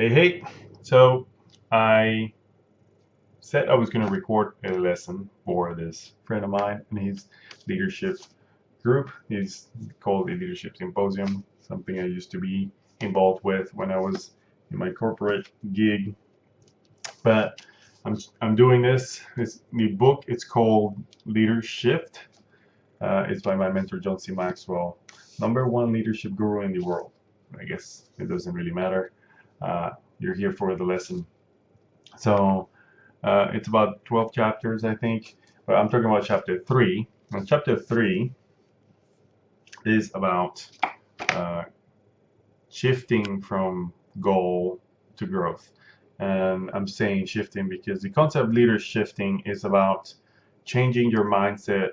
Hey, so I said I was going to record a lesson for this friend of mine and his leadership group. He's called the Leadership Symposium, something I used to be involved with when I was in my corporate gig. But I'm doing this new book. It's called Leadershift. It's by my mentor John C. Maxwell, #1 leadership guru in the world. I guess it doesn't really matter. You're here for the lesson. So it's about 12 chapters, I think, but I'm talking about chapter 3. And chapter 3 is about uh, shifting from goal to growth. And I'm saying shifting because the concept of leader shifting is about changing your mindset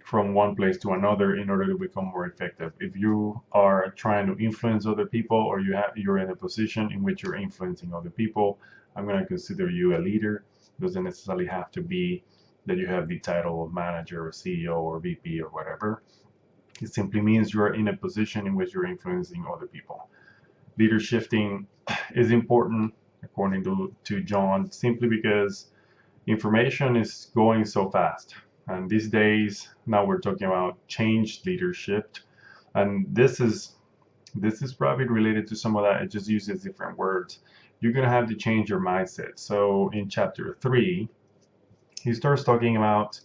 from one place to another in order to become more effective. If you are trying to influence other people, or you're in a position in which you're influencing other people, I'm going to consider you a leader. It doesn't necessarily have to be that you have the title of manager or CEO or VP or whatever. It simply means you're in a position in which you're influencing other people. Leader shifting is important, according to John, simply because information is going so fast. And these days, now we're talking about change leadership, and this is probably related to some of that. It just uses different words. You're gonna have to change your mindset. So in chapter 3, he starts talking about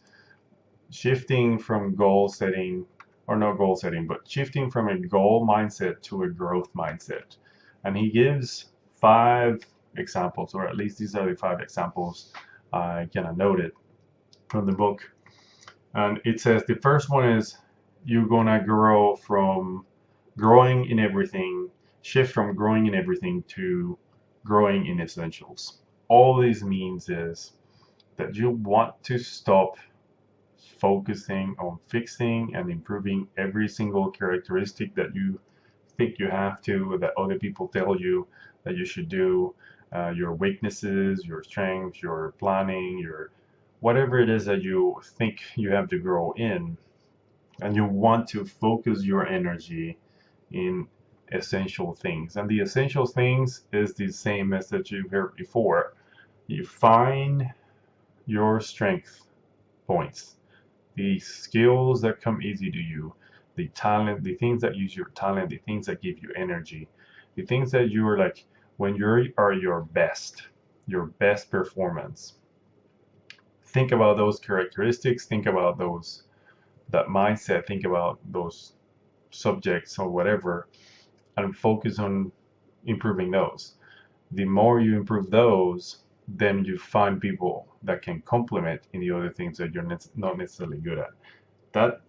shifting from goal setting, or not goal setting, but shifting from a goal mindset to a growth mindset. And he gives 5 examples, or at least these are the 5 examples I kind of noted from the book. And it says the first one is you're gonna grow from growing in everything, shift from growing in everything to growing in essentials. All this means is that you want to stop focusing on fixing and improving every single characteristic that you think you have to, that other people tell you that you should do, your weaknesses, your strengths, your planning, your whatever it is that you think you have to grow in, and you want to focus your energy in essential things. And the essential things is the same message you've heard before. You find your strength points, the skills that come easy to you, the talent, the things that use your talent, the things that give you energy, the things that you are like when you are your best performance. Think about those characteristics, think about that mindset, think about those subjects or whatever, and focus on improving those. The more you improve those, then you find people that can complement in the other things that you're not necessarily good at.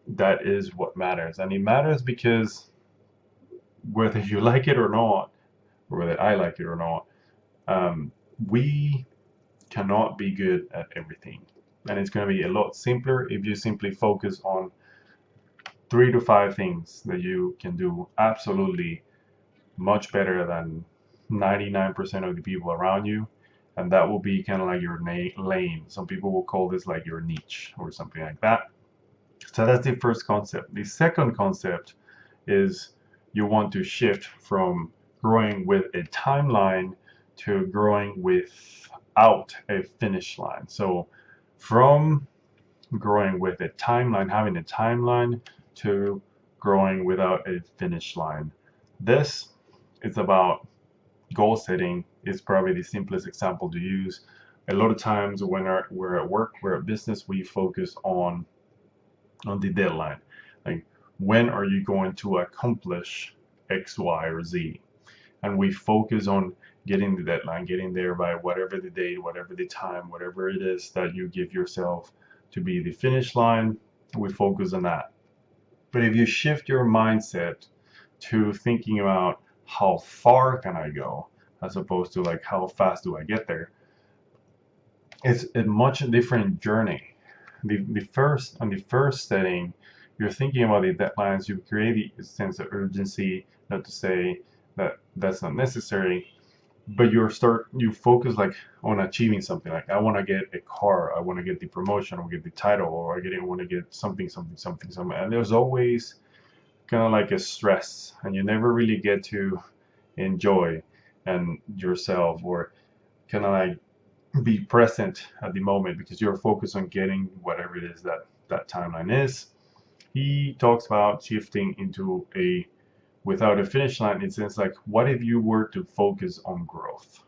That is what matters, and it matters because whether you like it or not, or whether I like it or not, we cannot be good at everything. And it's going to be a lot simpler if you simply focus on 3 to 5 things that you can do absolutely much better than 99% of the people around you. And that will be kind of like your lane. Some people will call this like your niche or something like that. So that's the first concept. The second concept is you want to shift from growing with a timeline to growing without a finish line. So from growing with a timeline, having a timeline, to growing without a finish line. This is about goal setting. Is probably the simplest example to use. A lot of times when we're at work, we're at business, we focus on the deadline. Like, when are you going to accomplish X, Y, or Z? And we focus on getting the deadline, getting there by whatever the date, whatever the time, whatever it is that you give yourself to be the finish line. We focus on that. But if you shift your mindset to thinking about how far can I go, as opposed to like how fast do I get there, it's a much different journey. The first setting, you're thinking about the deadlines. You create a sense of urgency. Not to say that that's not necessary, but you focus like on achieving something. Like, I want to get a car, I want to get the promotion, I want to get the title, or I want to get something. And there's always kind of like a stress, and you never really get to enjoy. and yourself, or kind of like be present at the moment because you're focused on getting whatever it is that that timeline is. He talks about shifting into a without a finish line. It says like, what if you were to focus on growth?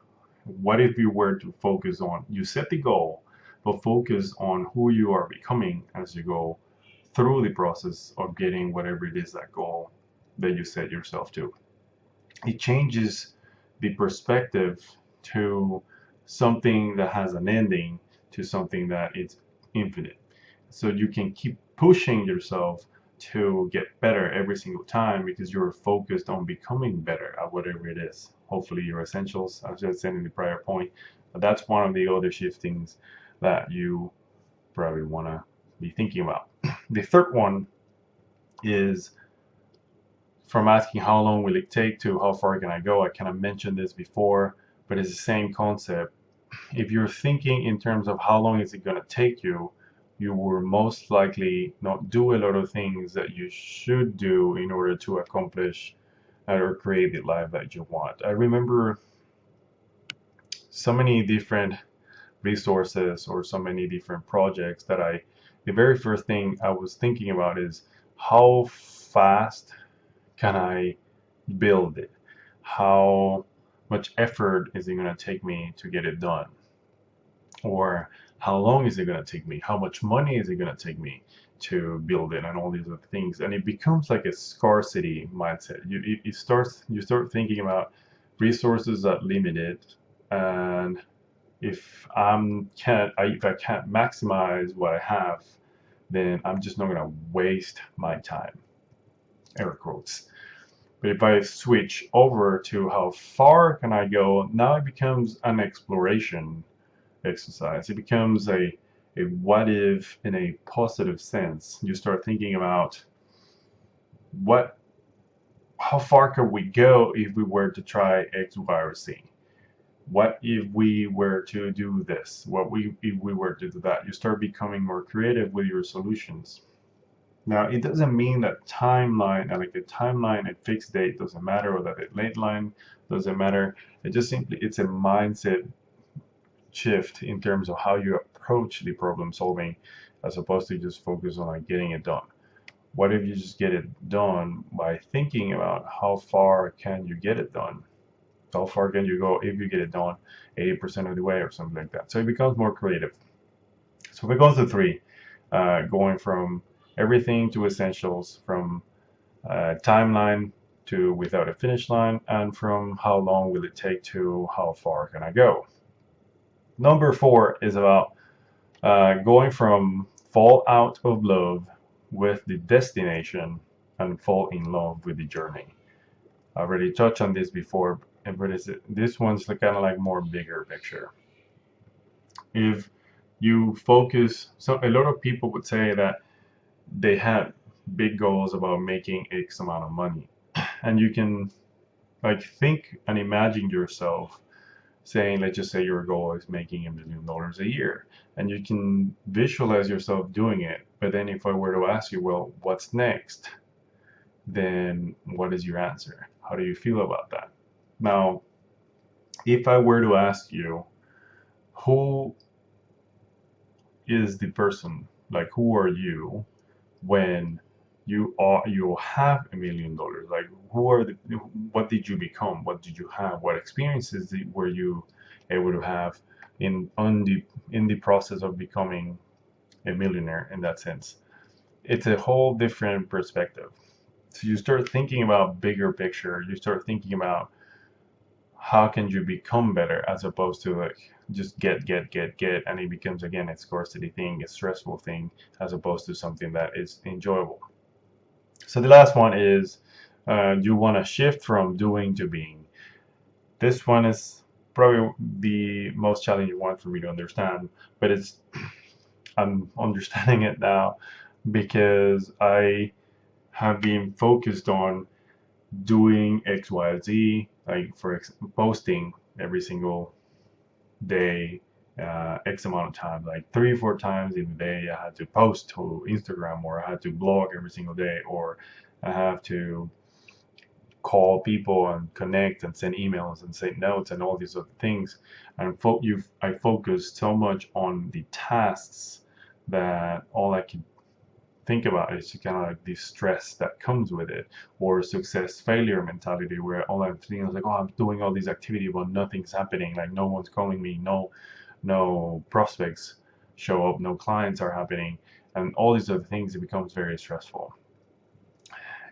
What if you were to focus on, you set the goal, but focus on who you are becoming as you go through the process of getting whatever it is that goal that you set yourself to. It changes the perspective to something that has an ending to something that is infinite. So you can keep pushing yourself to get better every single time because you're focused on becoming better at whatever it is. Hopefully your essentials, as I said in the prior point, but that's one of the other shiftings that you probably want to be thinking about. The third one is from asking how long will it take to how far can I go. I kind of mentioned this before, but it's the same concept. If you're thinking in terms of how long is it going to take you, you will most likely not do a lot of things that you should do in order to accomplish or create the life that you want. I remember so many different resources or so many different projects that the very first thing I was thinking about is how fast can I build it? How much effort is it going to take me to get it done? Or how long is it going to take me? How much money is it going to take me to build it? And all these other things. And it becomes like a scarcity mindset. You start thinking about resources that limited, and if I can't maximize what I have, then I'm just not going to waste my time. Air quotes. But if I switch over to how far can I go, now it becomes an exploration exercise. It becomes a what if in a positive sense. You start thinking about how far could we go if we were to try X, Y, or Z? What if we were to do this? If we were to do that? You start becoming more creative with your solutions. Now, it doesn't mean that timeline, like a timeline, a fixed date doesn't matter, or that a late line doesn't matter. It's a mindset shift in terms of how you approach the problem solving, as opposed to just focus on like getting it done. What if you just get it done by thinking about how far can you get it done? How far can you go if you get it done 80% of the way or something like that? So it becomes more creative. So if it goes to three, going from everything to essentials, from timeline to without a finish line, and from how long will it take to how far can I go. Number 4 is about going from fall out of love with the destination and fall in love with the journey. I already touched on this before, but this one's kind of like more bigger picture. If you focus, so a lot of people would say that they had big goals about making X amount of money, and you can like think and imagine yourself saying, let's just say your goal is making $1 million a year, and you can visualize yourself doing it. But then if I were to ask you, well, what's next? Then what is your answer? How do you feel about that? Now, if I were to ask you, who is the person, like who are you when you have $1 million? Like what did you become? What did you have? What experiences were you able to have in the process of becoming a millionaire in that sense? It's a whole different perspective. So you start thinking about bigger picture. You start thinking about how can you become better, as opposed to like just get, and it becomes again a scarcity thing, a stressful thing, as opposed to something that is enjoyable. So the last one is you want to shift from doing to being. This one is probably the most challenging one for me to understand, but I'm understanding it now because I have been focused on doing X, Y, Z, like posting every single day, X amount of time, like 3-4 times in a day. I had to post to Instagram, or I had to blog every single day, or I have to call people and connect and send emails and send notes and all these other things. And I focused so much on the tasks that all I could think about is kind of like the stress that comes with it, or success failure mentality, where all I'm thinking is like, oh, I'm doing all these activities but nothing's happening, like no one's calling me, no prospects show up, no clients are happening, and all these other things. It becomes very stressful.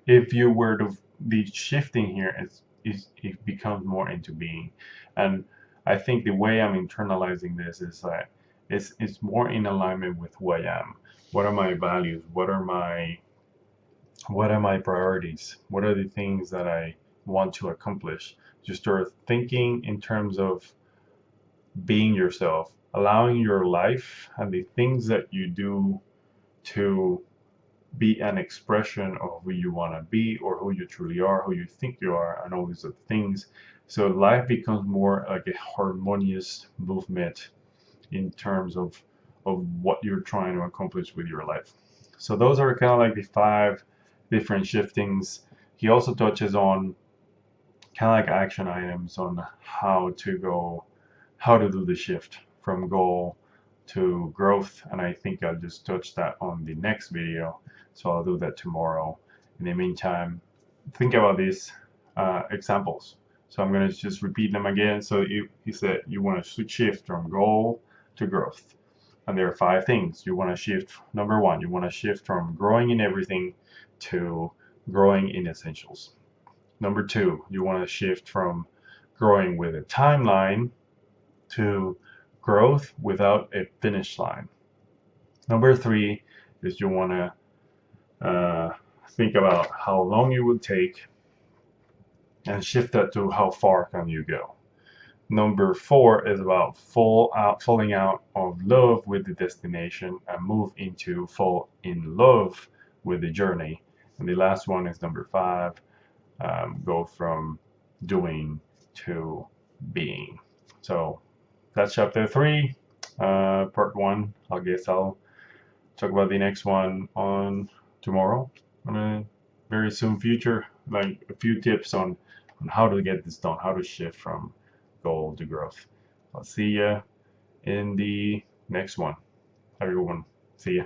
If you were to be shifting here, it becomes more into being. And I think the way I'm internalizing this is that it's more in alignment with who I am. What are my values? What are my priorities? What are the things that I want to accomplish? Just start thinking in terms of being yourself, allowing your life and the things that you do to be an expression of who you want to be, or who you truly are, who you think you are, and all these other things. So life becomes more like a harmonious movement in terms of what you're trying to accomplish with your life. So those are kind of like the 5 different shiftings. He also touches on kind of like action items on how to do the shift from goal to growth, and I think I'll just touch that on the next video, so I'll do that tomorrow. In the meantime, think about these examples. So I'm going to just repeat them again. So he said you want to shift from goal to growth, and there are 5 things you want to shift. Number 1, you want to shift from growing in everything to growing in essentials. Number 2, you want to shift from growing with a timeline to growth without a finish line. Number 3 is you want to think about how long it will take and shift that to how far can you go. Number 4 is about falling out of love with the destination and move into fall in love with the journey. And the last one is number 5, go from doing to being. So that's chapter 3, part 1. I guess I'll talk about the next one on tomorrow, in a very soon future, like a few tips on how to get this done, how to shift from goal to growth. I'll see you in the next one. Have a good one. See ya.